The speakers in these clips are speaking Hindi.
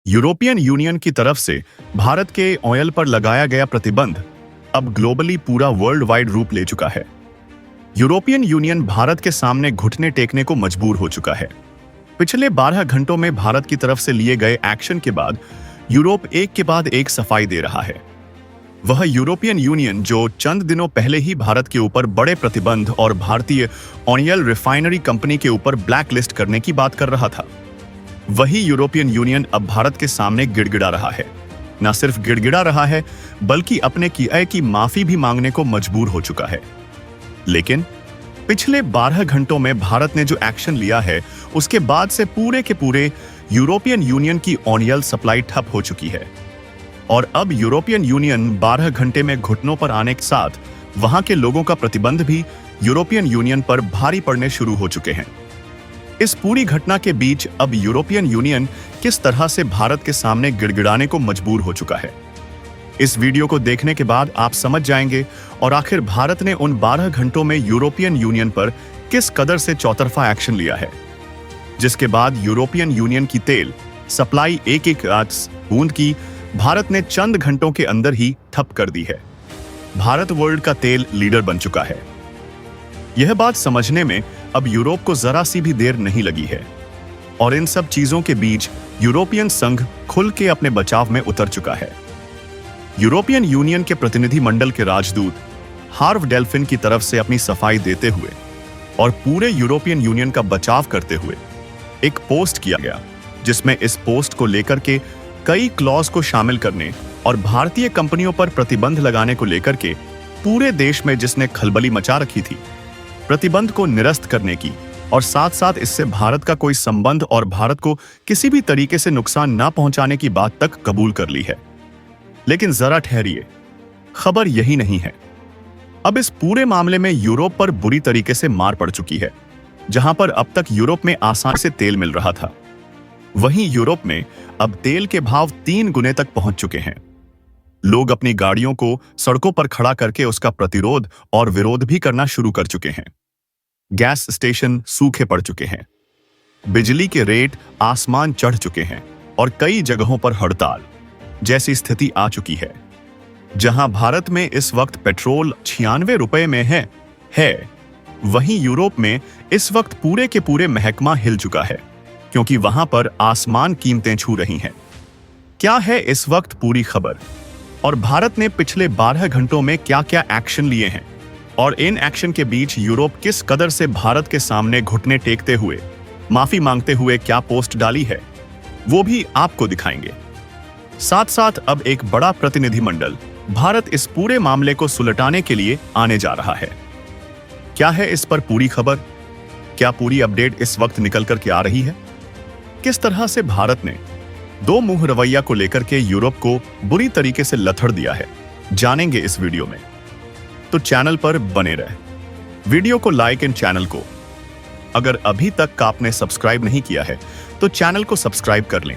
यूरोपियन यूनियन की तरफ से भारत के ऑयल पर लगाया गया प्रतिबंध अब ग्लोबली पूरा वर्ल्ड वाइड रूप ले चुका है। यूरोपियन यूनियन भारत के सामने घुटने टेकने को मजबूर हो चुका है। पिछले 12 घंटों में भारत की तरफ से लिए गए एक्शन के बाद यूरोप एक के बाद एक सफाई दे रहा है। वह यूरोपियन यूनियन जो चंद दिनों पहले ही भारत के ऊपर बड़े प्रतिबंध और भारतीय ऑयल रिफाइनरी कंपनी के ऊपर ब्लैक लिस्ट करने की बात कर रहा था, वही यूरोपियन यूनियन अब भारत के सामने गिड़गिड़ा रहा है। न सिर्फ गिड़गिड़ा रहा है बल्कि अपने किए की माफी भी मांगने को मजबूर हो चुका है। लेकिन पिछले 12 घंटों में भारत ने जो एक्शन लिया है उसके बाद से पूरे के पूरे यूरोपियन यूनियन की ऑयल सप्लाई ठप हो चुकी है और अब यूरोपियन यूनियन 12 घंटे में घुटनों पर आने के साथ वहां के लोगों का प्रतिबंध भी यूरोपियन यूनियन पर भारी पड़ने शुरू हो चुके हैं। इस पूरी घटना के बीच अब यूरोपियन यूनियन किस तरह से भारत के सामने गिड़गिड़ाने को मजबूर हो चुका है, इस वीडियो को देखने के बाद आप समझ जाएंगे और आखिर भारत ने उन 12 घंटों में यूरोपियन यूनियन पर किस कदर से चौतरफा एक्शन लिया है, जिसके बाद यूरोपियन यूनियन की तेल सप्लाई एक बूंद की भारत ने चंद घंटों के अंदर ही ठप कर दी है। भारत वर्ल्ड का तेल लीडर बन चुका है। यह बात समझने में अब यूरोप को जरा सी भी देर नहीं लगी है और इन सब चीजों के बीच यूरोपियन संघ खुल के अपने बचाव में उतर चुका है। यूरोपियन यूनियन के प्रतिनिधि मंडल के राजदूत हार्व डेल्फिन की तरफ से अपनी सफाई देते हुए और पूरे यूरोपियन यूनियन का बचाव करते हुए एक पोस्ट किया गया, जिसमें इस पोस्ट को लेकर के कई क्लॉज को शामिल करने और भारतीय कंपनियों पर प्रतिबंध लगाने को लेकर के पूरे देश में जिसने खलबली मचा रखी थी, प्रतिबंध को निरस्त करने की और साथ साथ इससे भारत का कोई संबंध और भारत को किसी भी तरीके से नुकसान ना पहुंचाने की बात तक कबूल कर ली है। लेकिन जरा ठहरिए, खबर यही नहीं है। अब इस पूरे मामले में यूरोप पर बुरी तरीके से मार पड़ चुकी है। जहां पर अब तक यूरोप में आसानी से तेल मिल रहा था, वहीं यूरोप में अब तेल के भाव 3 गुने तक पहुंच चुके हैं। लोग अपनी गाड़ियों को सड़कों पर खड़ा करके उसका प्रतिरोध और विरोध भी करना शुरू कर चुके हैं। गैस स्टेशन सूखे पड़ चुके हैं, बिजली के रेट आसमान चढ़ चुके हैं और कई जगहों पर हड़ताल जैसी स्थिति आ चुकी है। जहां भारत में इस वक्त पेट्रोल 96 रुपए में है, वहीं यूरोप में इस वक्त पूरे के पूरे महकमा हिल चुका है, क्योंकि वहां पर आसमान कीमतें छू रही हैं। क्या है इस वक्त पूरी खबर और भारत ने पिछले 12 घंटों में क्या क्या एक्शन लिए हैं और इन एक्शन के बीच यूरोप किस कदर से भारत के सामने घुटने टेकते हुए माफी मांगते हुए क्या पोस्ट डाली है, वो भी आपको दिखाएंगे। साथ साथ अब एक बड़ा प्रतिनिधि मंडल भारत इस पूरे मामले को सुलटाने के लिए आने जा रहा है। क्या है इस पर पूरी खबर, क्या पूरी अपडेट इस वक्त निकल कर के आ रही है, किस तरह से भारत ने दो मुंह रवैया को लेकर के यूरोप को बुरी तरीके से लथड़ दिया है, जानेंगे इस वीडियो में। तो चैनल पर बने रहे, वीडियो को लाइक एंड चैनल को अगर अभी तक आपने सब्सक्राइब नहीं किया है तो चैनल को सब्सक्राइब कर लें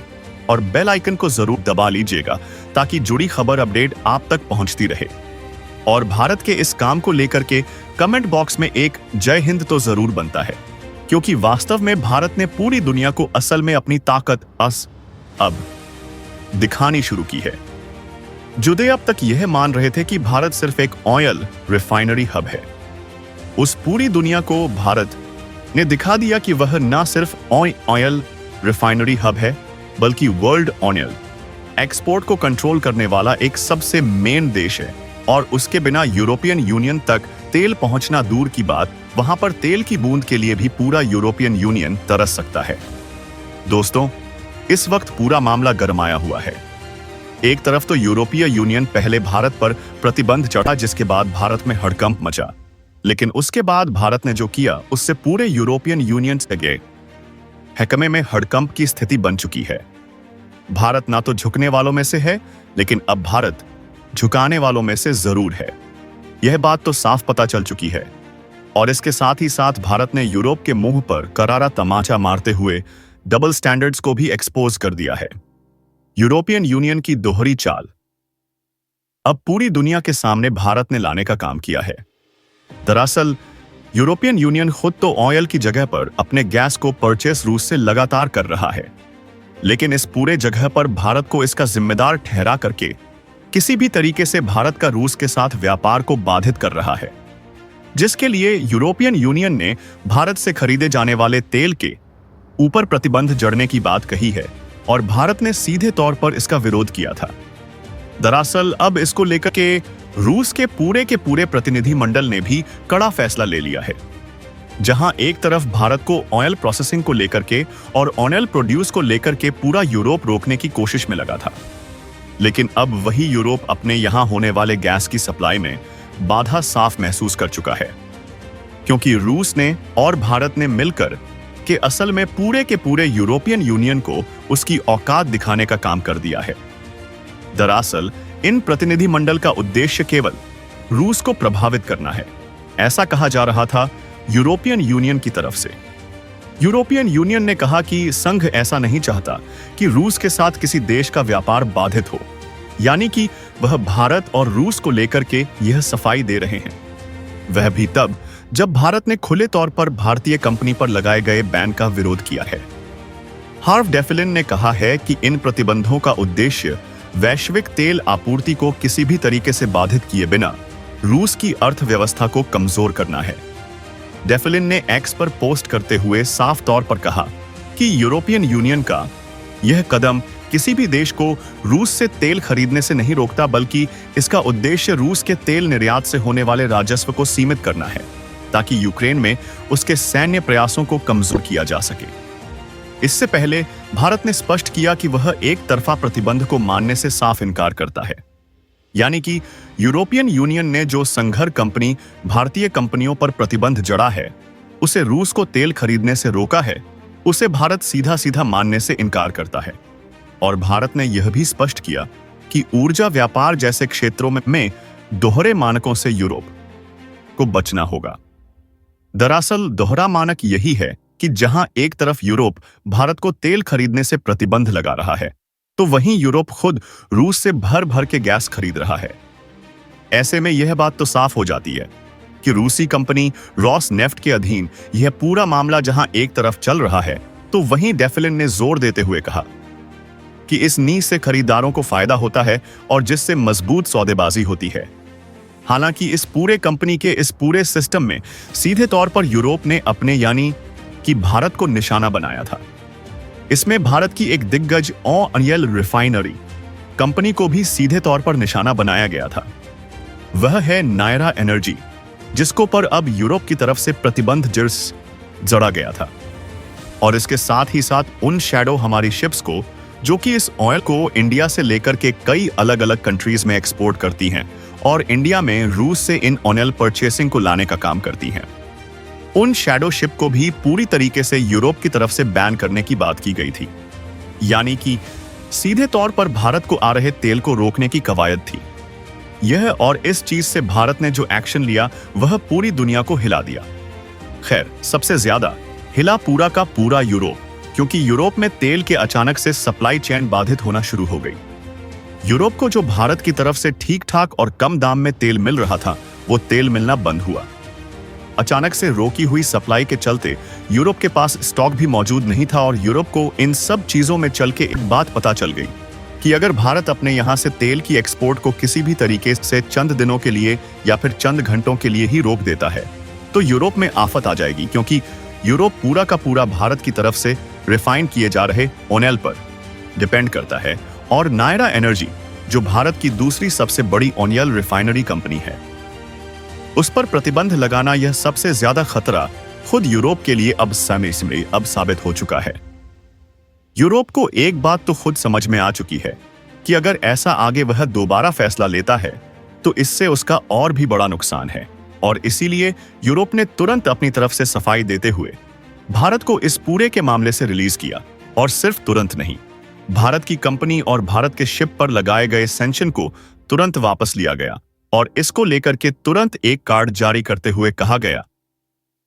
और बेल आइकन को जरूर दबा लीजिएगा ताकि जुड़ी खबर अपडेट आप तक पहुंचती रहे। और भारत के इस काम को लेकर के कमेंट बॉक्स में एक जय हिंद तो जरूर बनता है, क्योंकि वास्तव में भारत ने पूरी दुनिया को असल में अपनी ताकत अब दिखानी शुरू की है। जुदे अब तक यह मान रहे थे कि भारत सिर्फ एक ऑयल रिफाइनरी हब है, उस पूरी दुनिया को भारत ने दिखा दिया कि वह न सिर्फ ऑयल रिफाइनरी हब है बल्कि वर्ल्ड ऑयल एक्सपोर्ट को कंट्रोल करने वाला एक सबसे मेन देश है। और उसके बिना यूरोपियन यूनियन तक तेल पहुंचना दूर की बात, वहां पर तेल की बूंद के लिए भी पूरा यूरोपियन यूनियन तरस सकता है। दोस्तों, इस वक्त पूरा मामला गरमाया हुआ है। एक तरफ तो यूरोपीय यूनियन पहले भारत पर प्रतिबंध चढ़ा, जिसके बाद भारत में हड़कंप मचा, लेकिन उसके बाद भारत ने जो किया उससे पूरे यूरोपियन यूनियन के हकमे में हड़कंप की स्थिति बन चुकी है। भारत ना तो झुकने वालों में से है, लेकिन अब भारत झुकाने वालों में से जरूर है। यह बात तो साफ पता चल चुकी है। और इसके साथ ही साथ भारत ने यूरोप के मुंह पर करारा तमाचा मारते हुए डबल स्टैंडर्ड्स को भी एक्सपोज कर दिया है। यूरोपियन यूनियन की दोहरी चाल अब पूरी दुनिया के सामने भारत ने लाने का काम किया है। दरअसल यूरोपियन यूनियन खुद तो ऑयल की जगह पर अपने गैस को परचेस रूस से लगातार कर रहा है। लेकिन इस पूरे जगह पर भारत को इसका जिम्मेदार ठहरा करके किसी भी तरीके से भारत का रूस के साथ व्यापार को बाधित कर रहा है, जिसके लिए यूरोपियन यूनियन ने भारत से खरीदे जाने वाले तेल के ऊपर प्रतिबंध जड़ने की बात कही है और भारत ने सीधे तौर पर इसका विरोध किया था। दरअसल अब इसको लेकर के रूस के पूरे प्रतिनिधि मंडल ने भी कड़ा फैसला ले लिया है, जहां एक तरफ भारत को ऑयल प्रोसेसिंग को लेकर के और ऑयल प्रोड्यूस को लेकर के पूरा यूरोप रोकने की कोशिश में लगा था, लेकिन अब वही यूरोप अपने यहां होने वाले गैस की सप्लाई में बाधा साफ महसूस कर चुका है, क्योंकि रूस ने और भारत ने मिलकर के असल में पूरे यूरोपियन यूनियन को उसकी औकात दिखाने का काम कर दिया है। दरअसल इन प्रतिनिधि मंडल का उद्देश्य केवल रूस को प्रभावित करना है, ऐसा कहा जा रहा था यूरोपियन यूनियन की तरफ से। यूरोपियन यूनियन ने कहा कि संघ ऐसा नहीं चाहता कि रूस के साथ किसी देश का व्यापार बाधित हो, यानी कि वह भारत और रूस को लेकर के यह सफाई दे रहे हैं, वह भी तब जब भारत ने खुले तौर पर भारतीय कंपनी पर लगाए गए बैन का विरोध किया है। हार्व डेफिलिन ने कहा है कि इन प्रतिबंधों का उद्देश्य वैश्विक तेल आपूर्ति को किसी भी तरीके से बाधित किए बिना रूस की अर्थव्यवस्था को कमजोर करना है। डेफिलिन ने एक्स पर पोस्ट करते हुए साफ तौर पर कहा कि यूरोपियन यूनियन का यह कदम किसी भी देश को रूस से तेल खरीदने से नहीं रोकता, बल्कि इसका उद्देश्य रूस के तेल निर्यात से होने वाले राजस्व को सीमित करना है, ताकि यूक्रेन में उसके सैन्य प्रयासों को कमजोर किया जा सके। इससे पहले भारत ने स्पष्ट किया कि वह एक तरफा प्रतिबंध को मानने से साफ इनकार करता है, यानी कि यूरोपियन यूनियन ने जो संघर कंपनी भारतीय कंपनियों पर प्रतिबंध जड़ा है, उसे रूस को तेल खरीदने से रोका है, उसे भारत सीधा सीधा मानने से इनकार करता है। और भारत ने यह भी स्पष्ट किया कि ऊर्जा व्यापार जैसे क्षेत्रों में दोहरे मानकों से यूरोप को बचना होगा। दरअसल दोहरा मानक यही है कि जहां एक तरफ यूरोप भारत को तेल खरीदने से प्रतिबंध लगा रहा है, तो वहीं यूरोप खुद रूस से भर भर के गैस खरीद रहा है। ऐसे में यह बात तो साफ हो जाती है कि रूसी कंपनी रॉस नेफ्ट के अधीन यह पूरा मामला जहां एक तरफ चल रहा है, तो वहीं डेफिलिन ने जोर देते हुए कहा कि इस नीति से खरीदारों को फायदा होता है और जिससे मजबूत सौदेबाजी होती है। हालांकि इस पूरे कंपनी के इस पूरे सिस्टम में सीधे तौर पर यूरोप ने अपने यानी कि भारत को निशाना बनाया था। इसमें भारत की एक दिग्गज ऑयल रिफाइनरी कंपनी को भी सीधे तौर पर निशाना बनाया गया था। वह है नायरा एनर्जी, जिसको पर अब यूरोप की तरफ से प्रतिबंध जड़ा गया था। और इसके साथ ही साथ उन शैडो हमारी शिप्स को, जो कि इस ऑयल को इंडिया से लेकर के कई अलग अलग कंट्रीज में एक्सपोर्ट करती हैं और इंडिया में रूस से इन ऑयल परचेसिंग को लाने का काम करती हैं, उन शैडो शिप को भी पूरी तरीके से यूरोप की तरफ से बैन करने की बात की गई थी, यानी कि सीधे तौर पर भारत को आ रहे तेल को रोकने की कवायद थी यह। और इस चीज से भारत ने जो एक्शन लिया वह पूरी दुनिया को हिला दिया। खैर, सबसे ज्यादा हिला पूरा का पूरा यूरोप, क्योंकि यूरोप में तेल के अचानक से सप्लाई चेन बाधित होना शुरू हो गई। यूरोप को जो भारत की तरफ से ठीक ठाक और कम दाम में तेल मिल रहा था, वो तेल मिलना बंद हुआ। अचानक से रोकी हुई सप्लाई के चलते यूरोप के पास स्टॉक भी मौजूद नहीं था और यूरोप को इन सब चीजों में चल के एक बात पता चल गई कि अगर भारत अपने यहां से तेल की एक्सपोर्ट को किसी भी तरीके से चंद दिनों के लिए या फिर चंद घंटों के लिए ही रोक देता है, तो यूरोप में आफत आ जाएगी, क्योंकि यूरोप पूरा का पूरा भारत की तरफ से रिफाइन किए जा रहे ऑयल पर डिपेंड करता है। और नायरा एनर्जी, जो भारत की दूसरी सबसे बड़ी ऑयल रिफाइनरी कंपनी है, उस पर प्रतिबंध लगाना यह सबसे ज्यादा खतरा खुद यूरोप के लिए अब साबित हो चुका है। यूरोप को एक बात तो खुद समझ में आ चुकी है कि अगर ऐसा आगे वह दोबारा फैसला लेता है तो इससे उसका और भी बड़ा नुकसान है, और इसीलिए यूरोप ने तुरंत अपनी तरफ से सफाई देते हुए भारत को इस पूरे के मामले से रिलीज किया। और सिर्फ तुरंत नहीं, भारत की कंपनी और भारत के शिप पर लगाए गए सैंक्शन को तुरंत वापस लिया गया और इसको लेकर के तुरंत एक कार्ड जारी करते हुए कहा गया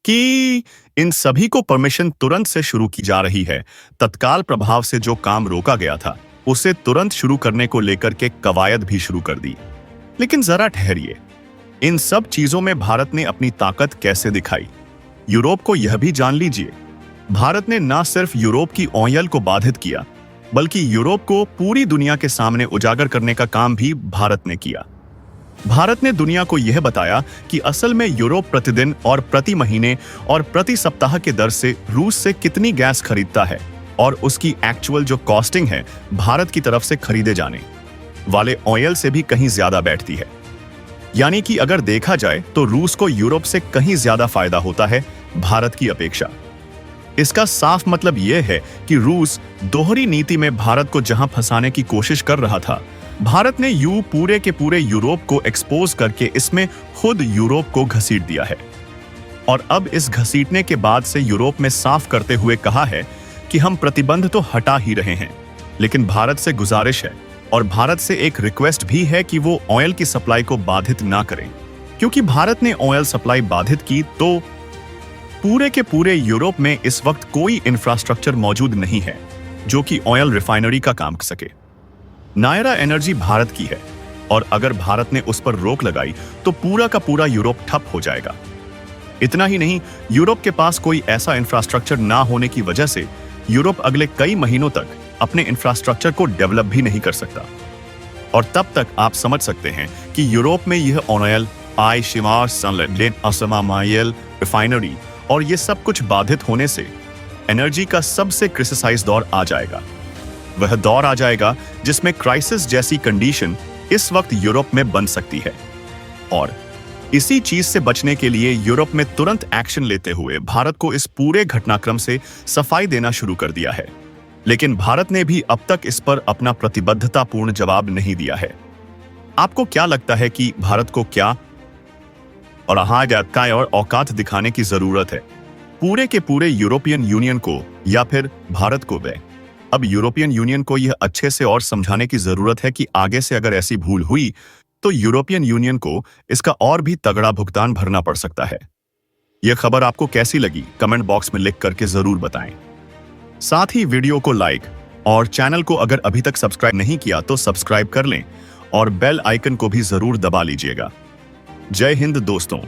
कि इन सभी को परमिशन तुरंत से शुरू की जा रही है। तत्काल प्रभाव से जो काम रोका गया था उसे तुरंत शुरू करने को लेकर के कवायद भी शुरू कर दी। लेकिन जरा ठहरिए, इन सब चीजों में भारत ने अपनी ताकत कैसे दिखाई? यूरोप को यह भी जान लीजिए, भारत ने न सिर्फ यूरोप की ऑयल को बाधित किया, बल्कि यूरोप को पूरी दुनिया के सामने उजागर करने का काम भी भारत ने किया। भारत ने दुनिया को यह बताया कि असल में यूरोप प्रतिदिन और प्रति महीने और प्रति सप्ताह के दर से रूस से कितनी गैस खरीदता है और उसकी एक्चुअल जो कॉस्टिंग है भारत की तरफ से खरीदे जाने वाले ऑयल से भी कहीं ज्यादा बैठती है। यानी कि अगर देखा जाए तो रूस को यूरोप से कहीं ज्यादा फायदा होता है भारत की अपेक्षा। इसका साफ मतलब यह है कि रूस दोहरी नीति में भारत को जहां फंसाने की कोशिश कर रहा था, भारत ने पूरे के पूरे यूरोप को एक्सपोज करके इसमें खुद यूरोप को घसीट दिया है। और अब इस घसीटने के बाद से यूरोप में साफ करते हुए कहा है कि हम प्रतिबंध तो हटा ही रहे हैं, लेकिन भारत से गुजारिश है और भारत से एक रिक्वेस्ट भी है कि वो ऑयल की सप्लाई को बाधित ना करें, क्योंकि भारत ने ऑयल सप्लाई बाधित की तो पूरे के पूरे यूरोप में इस वक्त कोई इंफ्रास्ट्रक्चर मौजूद नहीं है जो कि ऑयल रिफाइनरी का काम कर सके। नायरा एनर्जी भारत की है और अगर भारत ने उस पर रोक लगाई तो पूरा का पूरा यूरोप ठप हो जाएगा। इतना ही नहीं, यूरोप के पास कोई ऐसा इंफ्रास्ट्रक्चर ना होने की वजह से यूरोप अगले कई महीनों तक अपने इंफ्रास्ट्रक्चर को डेवलप भी नहीं कर सकता। और तब तक आप समझ सकते हैं कि यूरोप में यह ऑयल रिफाइनरी और ये सब कुछ बाधित होने से एनर्जी का सबसे क्रिटिसाइज दौर आ जाएगा। वह दौर आ जाएगा जिसमें क्राइसिस जैसी कंडीशन इस वक्त यूरोप में बन सकती है। और इसी चीज से बचने के लिए यूरोप में तुरंत एक्शन लेते हुए भारत को इस पूरे घटनाक्रम से सफाई देना शुरू कर दिया है। लेकिन भारत ने भी अब तक इस पर अपना प्रतिबद्धतापूर्ण जवाब नहीं दिया है। आपको क्या लगता है कि भारत को क्या और औकात दिखाने की जरूरत है पूरे के पूरे यूरोपियन यूनियन को या फिर भारत को? अब यूरोपियन यूनियन को यह अच्छे से और समझाने की जरूरत है कि आगे से अगर ऐसी भूल हुई तो यूरोपियन यूनियन को इसका और भी तगड़ा भुगतान भरना पड़ सकता है। यह खबर आपको कैसी लगी कमेंट बॉक्स में लिख करके जरूर बताएं। साथ ही वीडियो को लाइक और चैनल को अगर अभी तक सब्सक्राइब नहीं किया तो सब्सक्राइब कर लें और बेल आइकन को भी जरूर दबा लीजिएगा। जय हिंद दोस्तों।